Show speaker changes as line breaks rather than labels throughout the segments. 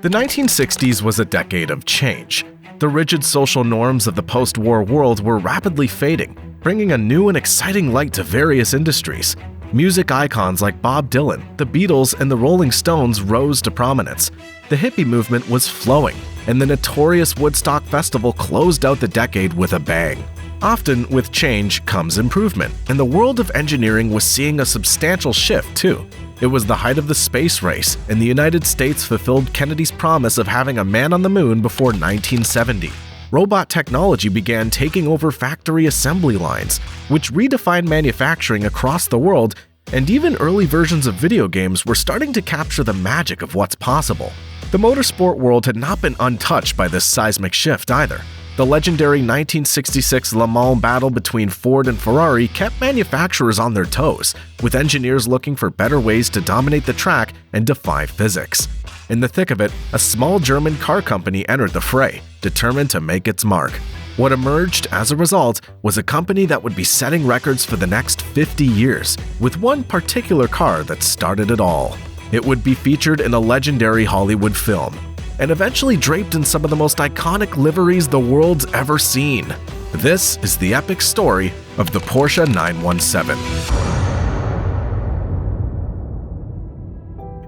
The 1960s was a decade of change. The rigid social norms of the post-war world were rapidly fading, bringing a new and exciting light to various industries. Music icons like Bob Dylan, the Beatles, and the Rolling Stones rose to prominence. The hippie movement was flowing, and the notorious Woodstock Festival closed out the decade with a bang. Often, with change comes improvement, and the world of engineering was seeing a substantial shift too. It was the height of the space race, and the United States fulfilled Kennedy's promise of having a man on the moon before 1970. Robot technology began taking over factory assembly lines, which redefined manufacturing across the world, and even early versions of video games were starting to capture the magic of what's possible. The motorsport world had not been untouched by this seismic shift either. The legendary 1966 Le Mans battle between Ford and Ferrari kept manufacturers on their toes, with engineers looking for better ways to dominate the track and defy physics. In the thick of it, a small German car company entered the fray, determined to make its mark. What emerged as a result was a company that would be setting records for the next 50 years, with one particular car that started it all. It would be featured in a legendary Hollywood film, and eventually draped in some of the most iconic liveries the world's ever seen. This is the epic story of the Porsche 917.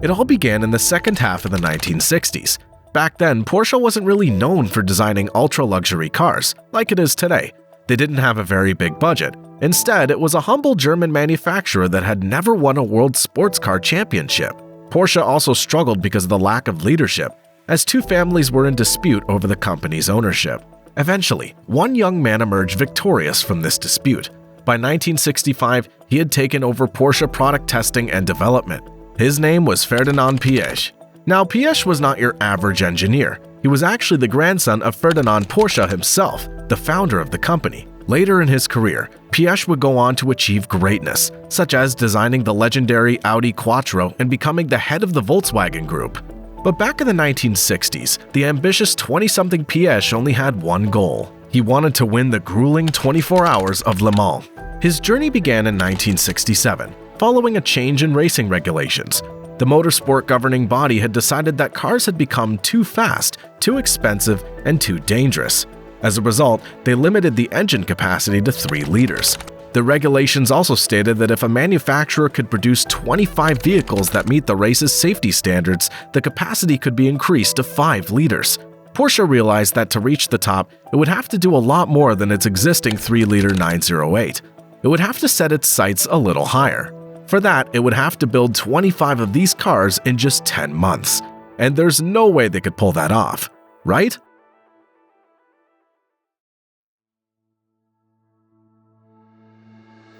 It all began in the second half of the 1960s. Back then, Porsche wasn't really known for designing ultra-luxury cars, like it is today. They didn't have a very big budget. Instead, it was a humble German manufacturer that had never won a world sports car championship. Porsche also struggled because of the lack of leadership, as two families were in dispute over the company's ownership. Eventually, one young man emerged victorious from this dispute. By 1965, he had taken over Porsche product testing and development. His name was Ferdinand Piëch. Now, Piëch was not your average engineer. He was actually the grandson of Ferdinand Porsche himself, the founder of the company. Later in his career, Piëch would go on to achieve greatness, such as designing the legendary Audi Quattro and becoming the head of the Volkswagen Group. But back in the 1960s, the ambitious 20-something Piëch only had one goal. He wanted to win the grueling 24 hours of Le Mans. His journey began in 1967, following a change in racing regulations. The motorsport governing body had decided that cars had become too fast, too expensive, and too dangerous. As a result, they limited the engine capacity to 3 liters. The regulations also stated that if a manufacturer could produce 25 vehicles that meet the race's safety standards, the capacity could be increased to 5 liters. Porsche realized that to reach the top, it would have to do a lot more than its existing 3-liter 908. It would have to set its sights a little higher. For that, it would have to build 25 of these cars in just 10 months. And there's no way they could pull that off, right?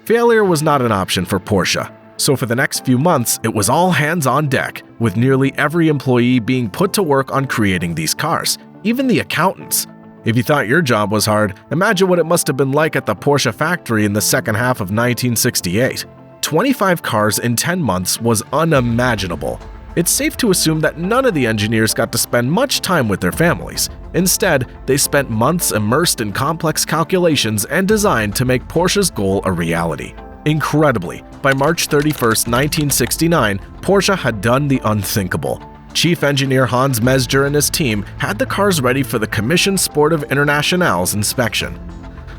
Failure was not an option for Porsche, so for the next few months, it was all hands on deck, with nearly every employee being put to work on creating these cars, even the accountants. If you thought your job was hard, imagine what it must have been like at the Porsche factory in the second half of 1968. 25 cars in 10 months was unimaginable. It's safe to assume that none of the engineers got to spend much time with their families. Instead, they spent months immersed in complex calculations and design to make Porsche's goal a reality. Incredibly, by March 31, 1969, Porsche had done the unthinkable. Chief engineer Hans Mesger and his team had the cars ready for the Commission Sportive Internationale's inspection.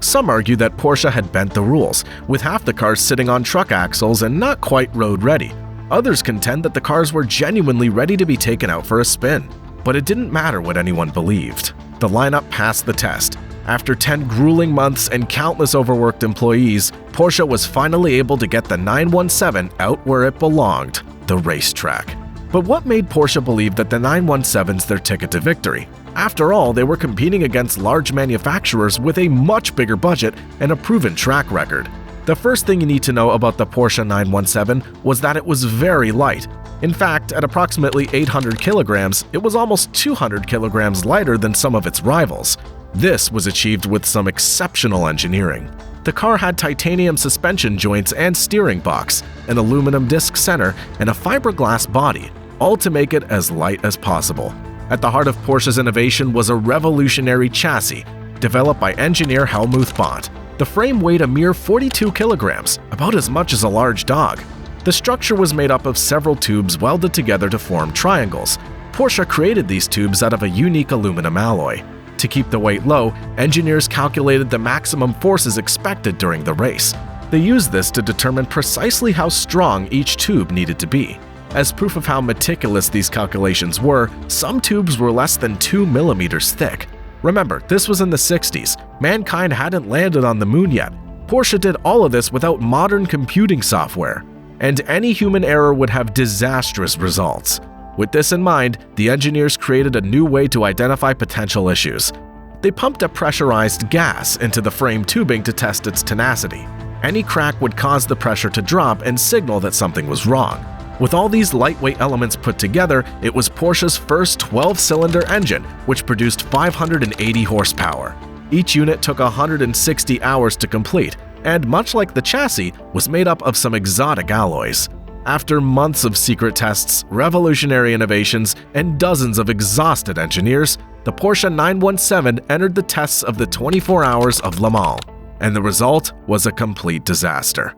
Some argue that Porsche had bent the rules, with half the cars sitting on truck axles and not quite road-ready. Others contend that the cars were genuinely ready to be taken out for a spin. But it didn't matter what anyone believed. The lineup passed the test. After 10 grueling months and countless overworked employees, Porsche was finally able to get the 917 out where it belonged, the racetrack. But what made Porsche believe that the 917's their ticket to victory? After all, they were competing against large manufacturers with a much bigger budget and a proven track record. The first thing you need to know about the Porsche 917 was that it was very light. In fact, at approximately 800 kilograms, it was almost 200 kilograms lighter than some of its rivals. This was achieved with some exceptional engineering. The car had titanium suspension joints and steering box, an aluminum disc center, and a fiberglass body, all to make it as light as possible. At the heart of Porsche's innovation was a revolutionary chassis, developed by engineer Helmuth Bont. The frame weighed a mere 42 kilograms, about as much as a large dog. The structure was made up of several tubes welded together to form triangles. Porsche created these tubes out of a unique aluminum alloy. To keep the weight low, engineers calculated the maximum forces expected during the race. They used this to determine precisely how strong each tube needed to be. As proof of how meticulous these calculations were, some tubes were less than 2 millimeters thick. Remember, this was in the 60s. Mankind hadn't landed on the moon yet. Porsche did all of this without modern computing software, and any human error would have disastrous results. With this in mind, the engineers created a new way to identify potential issues. They pumped a pressurized gas into the frame tubing to test its tenacity. Any crack would cause the pressure to drop and signal that something was wrong. With all these lightweight elements put together, it was Porsche's first 12-cylinder engine, which produced 580 horsepower. Each unit took 160 hours to complete, and much like the chassis, was made up of some exotic alloys. After months of secret tests, revolutionary innovations, and dozens of exhausted engineers, the Porsche 917 entered the tests of the 24 Hours of Le Mans, and the result was a complete disaster.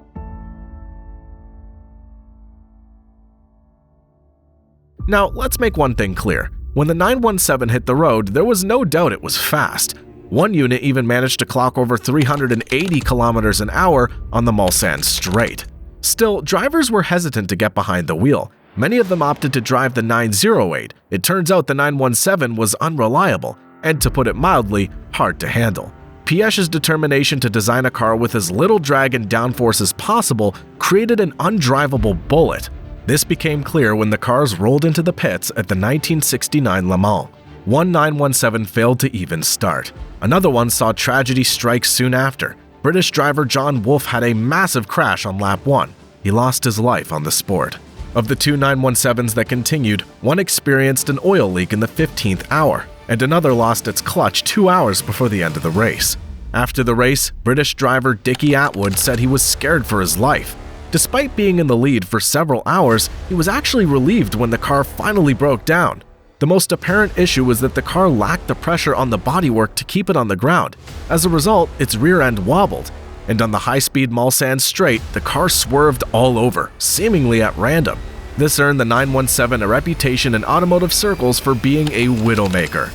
Now, let's make one thing clear. When the 917 hit the road, there was no doubt it was fast. One unit even managed to clock over 380 kilometers an hour on the Mulsanne Straight. Still, drivers were hesitant to get behind the wheel. Many of them opted to drive the 908. It turns out the 917 was unreliable, and to put it mildly, hard to handle. Piège's determination to design a car with as little drag and downforce as possible created an undrivable bullet. This became clear when the cars rolled into the pits at the 1969 Le Mans. One 917 failed to even start. Another one saw tragedy strike soon after. British driver John Wolfe had a massive crash on lap 1. He lost his life on the sport. Of the two 917s that continued, one experienced an oil leak in the 15th hour, and another lost its clutch 2 hours before the end of the race. After the race, British driver Dickie Atwood said he was scared for his life. Despite being in the lead for several hours, he was actually relieved when the car finally broke down. The most apparent issue was that the car lacked the pressure on the bodywork to keep it on the ground. As a result, its rear end wobbled, and on the high-speed Mulsanne Straight, the car swerved all over, seemingly at random. This earned the 917 a reputation in automotive circles for being a widowmaker.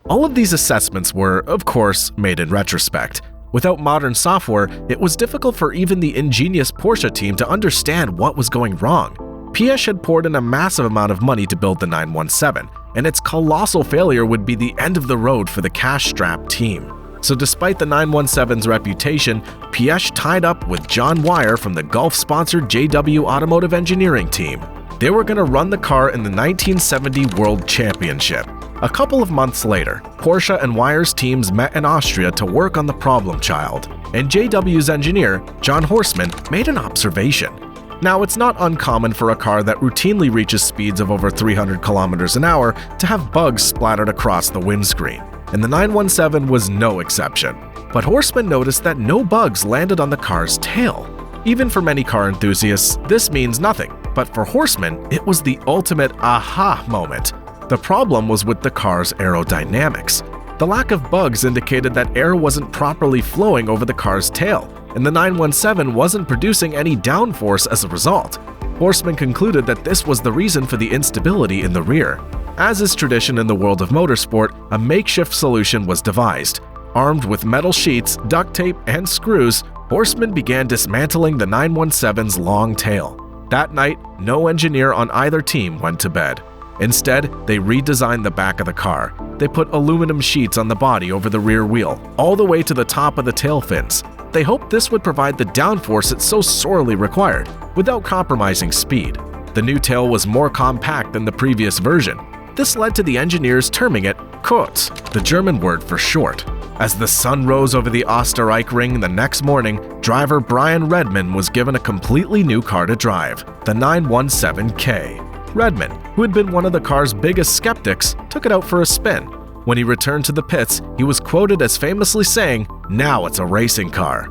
All of these assessments were, of course, made in retrospect. Without modern software, it was difficult for even the ingenious Porsche team to understand what was going wrong. Piège had poured in a massive amount of money to build the 917, and its colossal failure would be the end of the road for the cash-strapped team. So despite the 917's reputation, Piège tied up with John Wyer from the Gulf-sponsored JW Automotive Engineering team. They were going to run the car in the 1970 World Championship. A couple of months later, Porsche and Wyer's teams met in Austria to work on the problem child, and JW's engineer, John Horstmann, made an observation. Now, it's not uncommon for a car that routinely reaches speeds of over 300 kilometers an hour to have bugs splattered across the windscreen, and the 917 was no exception. But Horstmann noticed that no bugs landed on the car's tail. Even for many car enthusiasts, this means nothing, but for Horstmann, it was the ultimate aha moment. The problem was with the car's aerodynamics. The lack of bugs indicated that air wasn't properly flowing over the car's tail, and the 917 wasn't producing any downforce as a result. Horstmann concluded that this was the reason for the instability in the rear. As is tradition in the world of motorsport, a makeshift solution was devised. Armed with metal sheets, duct tape, and screws, Horstmann began dismantling the 917's long tail. That night, no engineer on either team went to bed. Instead, they redesigned the back of the car. They put aluminum sheets on the body over the rear wheel, all the way to the top of the tail fins. They hoped this would provide the downforce it so sorely required, without compromising speed. The new tail was more compact than the previous version. This led to the engineers terming it Kurz, the German word for short. As the sun rose over the Österreich Ring the next morning, driver Brian Redman was given a completely new car to drive, the 917K. Redman, who had been one of the car's biggest skeptics, took it out for a spin. When he returned to the pits, he was quoted as famously saying, "Now it's a racing car."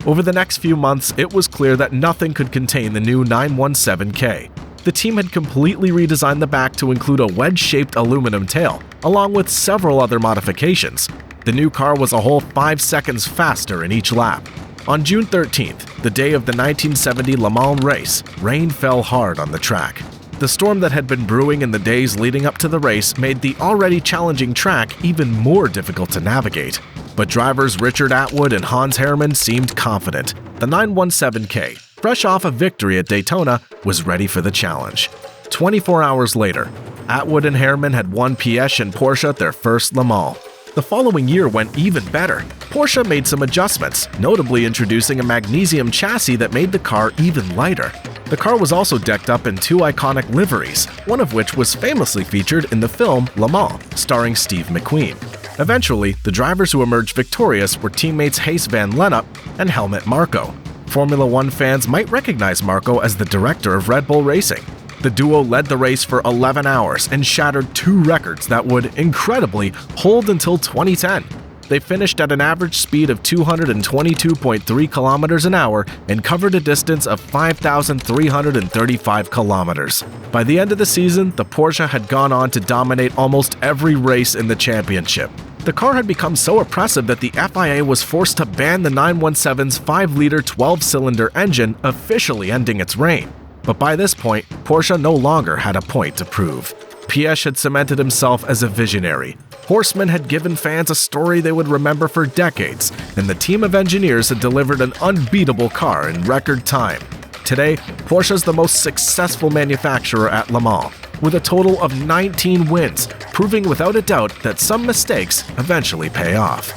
Over the next few months, it was clear that nothing could contain the new 917K. The team had completely redesigned the back to include a wedge-shaped aluminum tail, along with several other modifications. The new car was a whole 5 seconds faster in each lap. On June 13th, the day of the 1970 Le Mans race, rain fell hard on the track. The storm that had been brewing in the days leading up to the race made the already challenging track even more difficult to navigate. But drivers Richard Atwood and Hans Herrmann seemed confident. The 917K, fresh off a victory at Daytona, was ready for the challenge. 24 hours later, Atwood and Herrmann had won Piëch and Porsche their first Le Mans. The following year went even better. Porsche made some adjustments, notably introducing a magnesium chassis that made the car even lighter. The car was also decked up in 2 iconic liveries, one of which was famously featured in the film Le Mans, starring Steve McQueen. Eventually, the drivers who emerged victorious were teammates Hayes van Lennep and Helmut Marko. Formula One fans might recognize Marko as the director of Red Bull Racing. The duo led the race for 11 hours and shattered 2 records that would, incredibly, hold until 2010. They finished at an average speed of 222.3 kilometers an hour and covered a distance of 5,335 kilometers. By the end of the season, the Porsche had gone on to dominate almost every race in the championship. The car had become so oppressive that the FIA was forced to ban the 917's 5-liter 12-cylinder engine, officially ending its reign. But by this point, Porsche no longer had a point to prove. Piëch had cemented himself as a visionary. Horseman had given fans a story they would remember for decades, and the team of engineers had delivered an unbeatable car in record time. Today, Porsche is the most successful manufacturer at Le Mans, with a total of 19 wins, proving without a doubt that some mistakes eventually pay off.